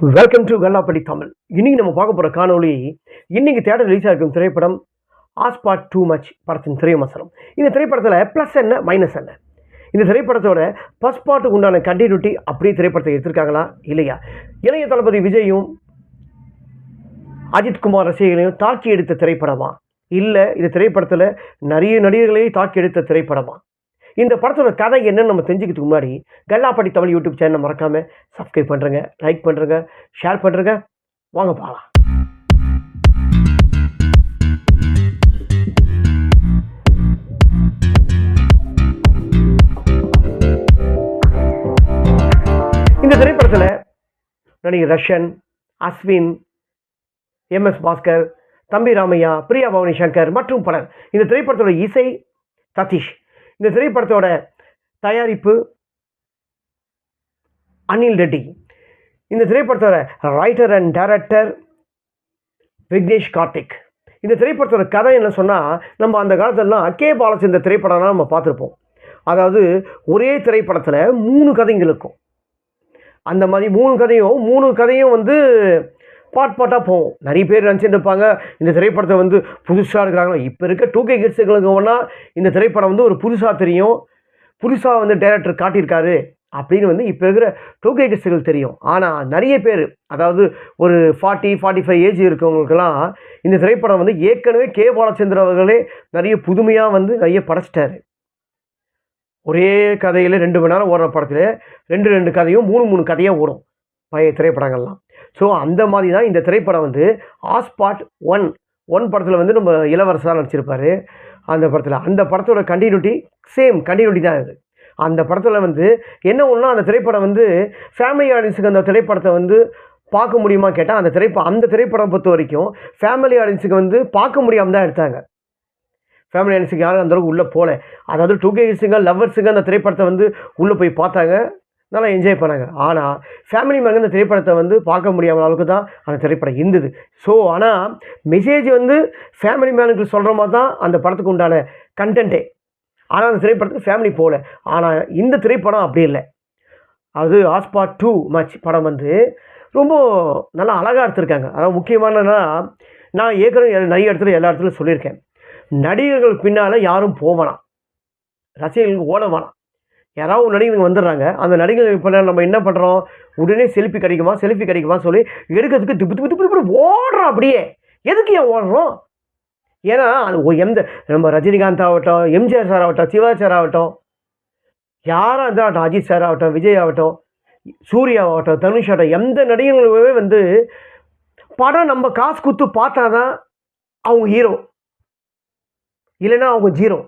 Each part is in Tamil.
Welcome to கல்லாப்படி Tamil. இன்னைக்கு நம்ம பார்க்க போகிற காணொளி, இன்னைக்கு தேட்டர் ரிலீஸ் ஆகிருக்கும் திரைப்படம் ஆஸ்பாட் டூ மச் படத்தின் திரைவிமர்சனம். இந்த திரைப்படத்தில் ப்ளஸ் என்ன மைனஸ் என்ன, இந்த திரைப்படத்தோட ஃபர்ஸ்ட் பார்ட்டுக்கு உண்டான கண்டினியூட்டி அப்படியே திரைப்படத்தை எடுத்திருக்காங்களா இல்லையா, இளைய தளபதி விஜயும் அஜித்குமார் ரசிகர்களையும் தாக்கி எடுத்த திரைப்படமா, இல்லை இந்த திரைப்படத்தில் நிறைய நடிகர்களையும் தாக்கி எடுத்த திரைப்படமா, இந்த படத்தோட கதை என்னன்னு நம்ம தெரிஞ்சுக்கிறதுக்கு முன்னாடி கல்லாப்படி தமிழ் யூடியூப் சேனல் மறக்காமல் சப்ஸ்கிரைப் பண்ணுறேங்க, லைக் பண்ணுறேங்க, ஷேர் பண்ணுறேங்க. வாங்க பார்க்கலாம். இந்த திரைப்படத்தில் நடிகர் ரஷன், அஸ்வின், எம்எஸ் பாஸ்கர், தம்பி ராமையா, பிரியா பவானி சங்கர் மற்றும் பலர். இந்த திரைப்படத்தோட இசை சதீஷ். இந்த திரைப்படத்தோட தயாரிப்பு அனில் ரெட்டி. இந்த திரைப்படத்தோட writer and director Vignesh Karthik. இந்த திரைப்படத்தோட கதை என்ன சொன்னால், நம்ம அந்த காலத்திலலாம் கே பாலச்சந்தர் திரைப்படம்லாம் நம்ம பார்த்துருப்போம். அதாவது ஒரே திரைப்படத்தில் 3 கதைகள் இருக்கும். அந்த மாதிரி 3 கதையும் வந்து பாட்டாக போகும். நிறைய பேர் நினச்சிட்டு இருப்பாங்க இந்த திரைப்படத்தை புதுசாக இருக்கிறாங்க. இப்போ இருக்க 2K கிட்ஸுங்களுக்கு ஒன்றா இந்த திரைப்படம் ஒரு புதுசாக தெரியும், புதுசாக டைரக்டர் காட்டியிருக்காரு அப்படின்னு இப்போ இருக்கிற 2K கிட்ஸுகள் தெரியும். ஆனால் நிறைய பேர், அதாவது ஒரு 40-45 ஏஜ் இருக்கவங்களுக்கெல்லாம் இந்த திரைப்படம் ஏற்கனவே கே பாலச்சந்திர அவர்களே நிறைய புதுமையாக நிறைய படைச்சிட்டாரு. ஒரே கதையில் 2 மணி நேரம் ஓடுற படத்தில் 2 கதையும் 3 கதையாக ஓடும் பழைய திரைப்படங்கள்லாம். ஸோ அந்த மாதிரி தான் இந்த திரைப்படம் ஆஸ்பாட் ஒன் படத்தில் நம்ம இளவரசராக நடிச்சிருப்பார். அந்த படத்தோட கண்டினியூட்டி கண்டினியூட்டி தான் இது. அந்த படத்தில் என்ன ஒன்றா, அந்த திரைப்படம் ஃபேமிலி ஆடியன்ஸுக்கு அந்த திரைப்படத்தை பார்க்க முடியுமா கேட்டால், அந்த திரைப்படம் பொறுத்த வரைக்கும் ஃபேமிலி ஆடியன்ஸுக்கு பார்க்க முடியாமல் தான் எடுத்தாங்க. ஃபேமிலி ஆடியன்ஸுக்கு யாரும் அந்தளவுக்கு உள்ளே போகல. அதாவது 2K கிட்ஸுங்க, லவ்வர்ஸுங்க அந்த திரைப்படத்தை உள்ளே போய் பார்த்தாங்க, நல்லா என்ஜாய் பண்ணாங்க. ஆனால் ஃபேமிலி மேலே இந்த திரைப்படத்தை பார்க்க முடியாத அளவுக்கு தான் அந்த திரைப்படம் இருந்தது. ஸோ ஆனால் மெசேஜ் ஃபேமிலி மேனுக்கு சொல்கிற மாதிரி தான் அந்த படத்துக்கு உண்டான கண்டென்ட்டே. ஆனால் அந்த திரைப்படத்துக்கு ஃபேமிலி போகல. ஆனால் இந்த திரைப்படம் அப்படி இல்லை. அது ஆஸ்பாட் டூ மச் படம் ரொம்ப நல்லா அழகாக எடுத்திருக்காங்க. அதாவது முக்கியமானன்னா, நான் ஏற்கனவே நிறைய எல்லா இடத்துலையும் சொல்லியிருக்கேன், நடிகர்கள் பின்னால் யாரும் போகலாம், ரசிகர்களுக்கு ஓட வேணாம். யாராவது ஒரு நடிகர்கள் வந்துடுறாங்க, அந்த நடிகர்கள் இப்போ நம்ம என்ன பண்ணுறோம், உடனே செல்ஃபி கிடைக்குமா சொல்லி எடுக்கிறதுக்கு திப்பு ஓடுறோம். அப்படியே எதுக்கு ஏன் ஓடுறோம்? ஏன்னா அது நம்ம ரஜினிகாந்த் ஆகட்டும், எம்ஜிஆர் சார் ஆகட்டும், சிவாஜி சார் ஆகட்டும், யாராக இருந்தாலும், அஜித் சார் ஆகட்டும், விஜய் ஆகட்டும், சூர்யா ஆகட்டும், தனுஷ் ஆகட்டும், எந்த நடிகர்களுமே படம் நம்ம காசு கொடுத்து பார்த்தா தான் அவங்க ஹீரோ, இல்லைன்னா அவங்க ஜீரோ.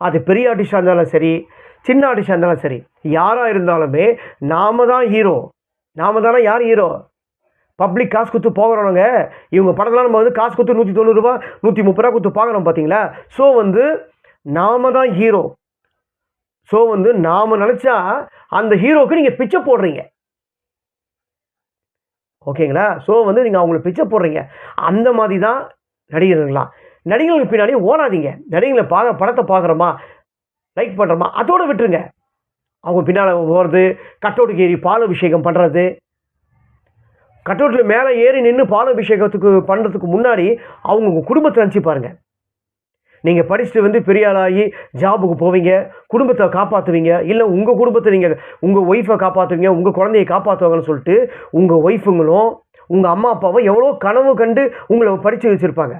அது பெரிய ஆர்டிஸ்டாக இருந்தாலும் சரி, சின்ன ஆர்டிஸ்டாக இருந்தாலும் சரி, யாராக இருந்தாலுமே நாம தான் ஹீரோ. நாம தானே யார் ஹீரோ? பப்ளிக் காசு கொடுத்து போகிறவங்க. இவங்க படத்தெல்லாம் நம்ம காசு கொடுத்து 190 ரூபா 130 ரூபா கொடுத்து பார்க்குறோம் பார்த்தீங்களா? ஸோ நாம தான் ஹீரோ. ஸோ நாம் நினச்சா அந்த ஹீரோவுக்கு நீங்கள் பிச்சை போடுறீங்க, ஓகேங்களா? ஸோ நீங்கள் அவங்களுக்கு பிச்சை போடுறீங்க. அந்த மாதிரி தான் நடிகர்கள்லாம். நடிகர்களுக்கு பின்னாடி ஓடாதீங்க. நடிகர்களை படத்தை பார்க்குறோமா, லைக் பண்ணுறோமா, அதோடு விட்டுருங்க. அவங்க பின்னால் போகிறது, கட்டவுட்டுக்கு ஏறி பால் அபிஷேகம் பண்ணுறது, கட்டவுட்டில் மேலே ஏறி நின்று பால் அபிஷேகத்துக்கு பண்ணுறதுக்கு முன்னாடி அவங்க உங்கள் குடும்பத்தை நினச்சி பாருங்கள். நீங்கள் படிச்சுட்டு பெரிய ஆளாகி ஜாபுக்கு போவீங்க, குடும்பத்தை காப்பாற்றுவீங்க, இல்லை உங்கள் குடும்பத்தை நீங்கள் உங்கள் ஒய்ஃபை காப்பாற்றுவீங்க, உங்கள் குழந்தையை காப்பாற்றுவாங்கன்னு சொல்லிட்டு உங்கள் ஒய்ஃபுங்களும் உங்கள் அம்மா அப்பாவும் எவ்வளோ கனவு கண்டு உங்களை படித்து வச்சுருப்பாங்க.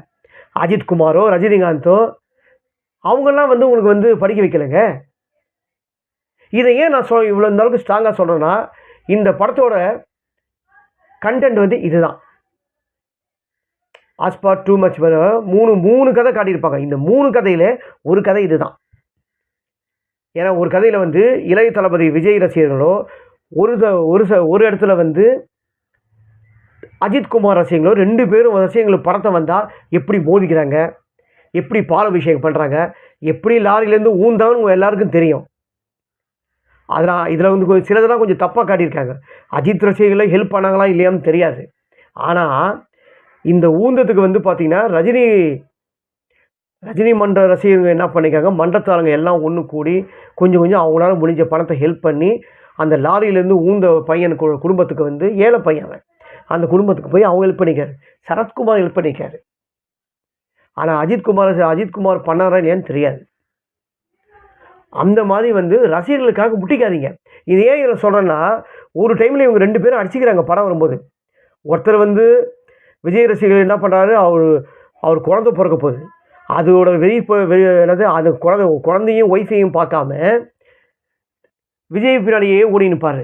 அஜித்குமாரோ ரஜினிகாந்தோ அவங்கெல்லாம் உங்களுக்கு படிக்க வைக்கலைங்க. இதை ஏன் நான் இவ்வளோ இந்த அளவுக்கு ஸ்ட்ராங்காக சொல்கிறேன்னா, இந்த படத்தோட கண்டென்ட் இதுதான். ஆஸ்பாட் டூ மச் 3 கதை காட்டியிருப்பாங்க. இந்த 3 கதையில் ஒரு கதை இதுதான். ஏன்னா ஒரு கதையில் இளைய தளபதி விஜய் ரசிகர்களோ, ஒரு இடத்துல அஜித்குமார் ரசிகங்களோ, 2 பேரும் ரசிகங்களுக்கு படத்தை வந்தால் எப்படி மோதிக்கிறாங்க, எப்படி பால் அபிஷேகம் பண்ணுறாங்க, எப்படி லாரியிலேருந்து ஊந்தான்னு எல்லாருக்கும் தெரியும். அதனால் இதில் சிலதெல்லாம் கொஞ்சம் தப்பாக காட்டியிருக்காங்க. அஜித் ரசிகர்களை ஹெல்ப் பண்ணாங்களா இல்லையான்னு தெரியாது. ஆனால் இந்த ஊந்தத்துக்கு பார்த்தீங்கன்னா ரஜினி மன்ற ரசிகர்கள் என்ன பண்ணிக்காங்க, மன்றத்தாரங்க எல்லாம் ஒன்று கூடி கொஞ்சம் அவங்களால முடிஞ்ச பணத்தை ஹெல்ப் பண்ணி அந்த லாரியிலேருந்து ஊந்த பையன் குடும்பத்துக்கு வந்து ஏழை பையன் அவன். அந்த குடும்பத்துக்கு போய் அவங்க ஹெல்ப் பண்ணிக்காரு. சரத்குமார் ஹெல்ப் பண்ணிக்காரு. ஆனால் அஜித்குமார் பண்ணாரா இல்லையான்னு தெரியாது. அந்த மாதிரி வந்து ரசிகர்களுக்காக முட்டிக்காதீங்க. இது ஏன் இதில் சொல்கிறேன்னா, ஒரு டைமில் இவங்க 2 பேரும் அடிச்சுக்கிறாங்க படம் வரும்போது. ஒருத்தர் வந்து விஜய் ரசிகர்கள் என்ன பண்ணுறாரு, அவர் குழந்தை பிறக்க போகுது, அதோட என்னது அது குழந்தையும் ஒய்ஃபையும் பார்க்காம விஜய் பின்னாடியே ஓடி நிற்பார்.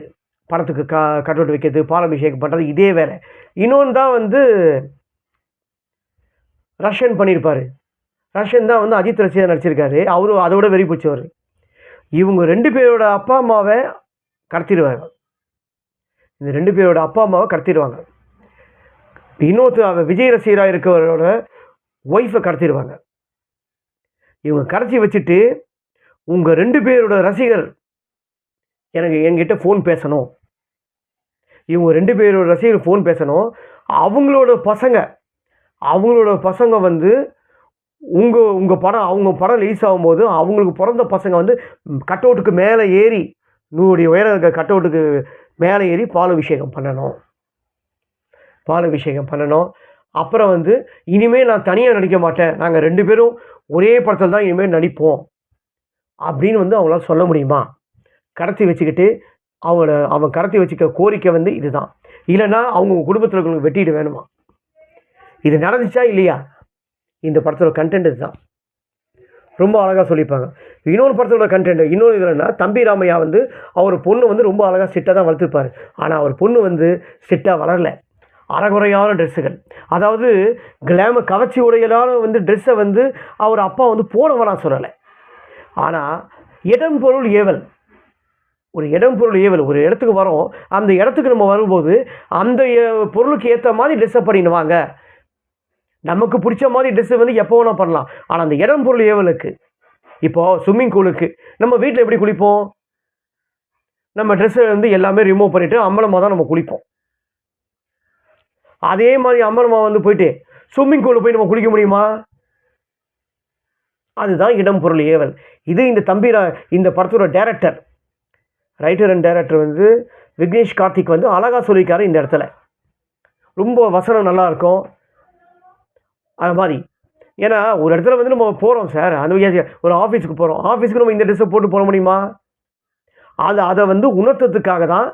படத்துக்கு கட்டவுட் வைக்கிறது, பாலாபிஷேகம் பண்ணுறது, இதே வேலை. இன்னொன்று தான் வந்து ரஷ்யன் பண்ணியிருப்பார். ரஷ்யன் தான் வந்து அஜித் ரசிகர் நடிச்சிருக்காரு. அவரும் அதோட வெறி பிடிச்சவர். இவங்க 2 பேரோட அப்பா அம்மாவை கடத்திடுவாங்க. இந்த 2 பேரோட அப்பா அம்மாவை கடத்திடுவாங்க. இன்னொருத்தர் விஜய் ரசிகராக இருக்கிறவரோட ஒய்ஃபை கடத்திடுவாங்க. இவங்க கடத்தி வச்சுட்டு, உங்கள் 2 பேரோட ரசிகர் என்கிட்ட ஃபோன் பேசணும், இவங்க 2 பேரோட ரசிகர் ஃபோன் பேசணும், அவங்களோட பசங்க வந்து உங்கள் படம் அவங்க படம் ரிலீஸ் ஆகும்போது அவங்களுக்கு பிறந்த பசங்க வந்து கட்டவுட்டுக்கு மேலே ஏறி 100 அடி உயரம் இருக்க கட்டவுட்டுக்கு மேலே ஏறி பாலாபிஷேகம் பண்ணணும். அப்புறம் வந்து இனிமேல் நான் தனியாக நடிக்க மாட்டேன், நாங்கள் 2 பேரும் ஒரே படத்தில் தான் இனிமேல் நடிப்போம் அப்படின்னு வந்து அவங்களால சொல்ல முடியுமா? கடத்தி வச்சுக்கிட்டு அவன் கடத்தி வச்சுக்க கோரிக்கை வந்து இதுதான். இல்லைன்னா அவங்க குடும்பத்தில் இருக்கிறவங்களுக்கு வெட்டிட்டு வேணுமா? இது நடந்துச்சா இல்லையா? இந்த படத்தோட கண்டென்ட் இதுதான். ரொம்ப அழகாக சொல்லியிருப்பாங்க. இன்னொரு படத்தோட கண்டென்ட் இன்னொரு இதுலன்னா, தம்பி ராமையா வந்து அவர் பொண்ணு வந்து ரொம்ப அழகாக ஸ்ட்ரிக்டாக தான் வளர்த்துருப்பார். ஆனால் அவர் பொண்ணு வந்து ஸ்ட்ரிக்டாக வளரல. அறகுறையான ட்ரெஸ்ஸுகள், அதாவது கவர்ச்சி உடையலான வந்து ட்ரெஸ்ஸை வந்து அவர் அப்பா வந்து போட வேணாம் சொல்லலை. ஆனால் இடம் பொருள் ஏவல், ஒரு இடத்துக்கு வரோம், அந்த இடத்துக்கு நம்ம வரும்போது அந்த பொருளுக்கு ஏற்ற மாதிரி ட்ரெஸ்ஸை பண்ணிடுவாங்க. நமக்கு பிடிச்ச மாதிரி ட்ரெஸ்ஸு வந்து எப்போ வேணால் பண்ணலாம். ஆனால் அந்த இடம் பொருள் ஏவலுக்கு, இப்போது ஸ்விம்மிங் பூலுக்கு நம்ம வீட்டில் எப்படி குளிப்போம்? நம்ம ட்ரெஸ்ஸை வந்து எல்லாமே ரிமூவ் பண்ணிவிட்டு அம்பலமாக தான் நம்ம குளிப்போம். அதே மாதிரி அம்பலமாக வந்து போயிட்டு ஸ்விம்மிங் பூலில் போய் நம்ம குளிக்க முடியுமா? அதுதான் இடம் பொருள் ஏவல். இது இந்த படத்தோட ரைட்டர் அண்ட் டைரக்டர் வந்து விக்னேஷ் கார்த்திக் வந்து அழகாக சொல்லியிருக்காரு. இந்த இடத்துல ரொம்ப வசனம் நல்லாயிருக்கும். அது மாதிரி ஏன்னா ஒரு இடத்துல வந்து நம்ம போகிறோம் சார், அந்த ஒரு ஆஃபீஸுக்கு போகிறோம், ஆஃபீஸுக்கு நம்ம இந்த ட்ரெஸ்ஸை போட்டு போக முடியுமா? அதை வந்து உணர்த்ததுக்காக தான்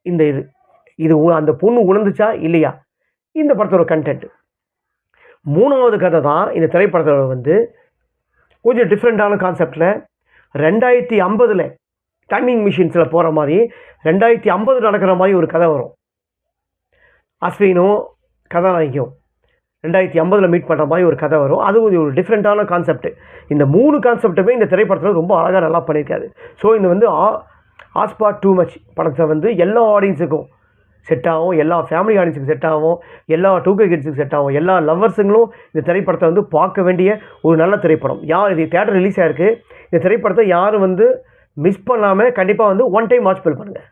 இந்த இது அந்த பொண்ணு உணர்ந்துச்சா இல்லையா இந்த படத்தோட கண்டென்ட். 3வது கதை தான் இந்த திரைப்படத்தோட வந்து கொஞ்சம் டிஃப்ரெண்ட்டான கான்செப்டில் 2050 டைமிங் மிஷின்ஸில் போகிற மாதிரி 2050 நடக்கிற மாதிரி ஒரு கதை வரும். அஸ்வினும் கதாநாயகியும் 2050 மீட் பண்ணுற மாதிரி ஒரு கதை வரும். அது ஒரு டிஃப்ரெண்ட்டான கான்செப்ட். இந்த 3 கான்செப்ட்டுமே இந்த திரைப்படத்தில் ரொம்ப அழகாக நல்லா பண்ணியிருக்காரு. ஸோ இந்த வந்து ஆஸ்பாட் டூ மச் படத்தை வந்து எல்லா ஆடியன்ஸுக்கும் செட் ஆகும், எல்லா ஃபேமிலி ஆடியன்ஸுக்கு செட் ஆகும், எல்லா 2K கிட்ஸுக்கு செட் ஆகும், எல்லா லவ்வர்ஸுங்களும் இந்த திரைப்படத்தை வந்து பார்க்க வேண்டிய ஒரு நல்ல திரைப்படம். இது தியேட்டர் ரிலீஸ் ஆகிருக்கு. இந்த திரைப்படத்தை யாரும் வந்து மிஸ் பண்ணாமல் கண்டிப்பாக வந்து ஒன் டைம் வாட்ச் பண்ணுங்கள்.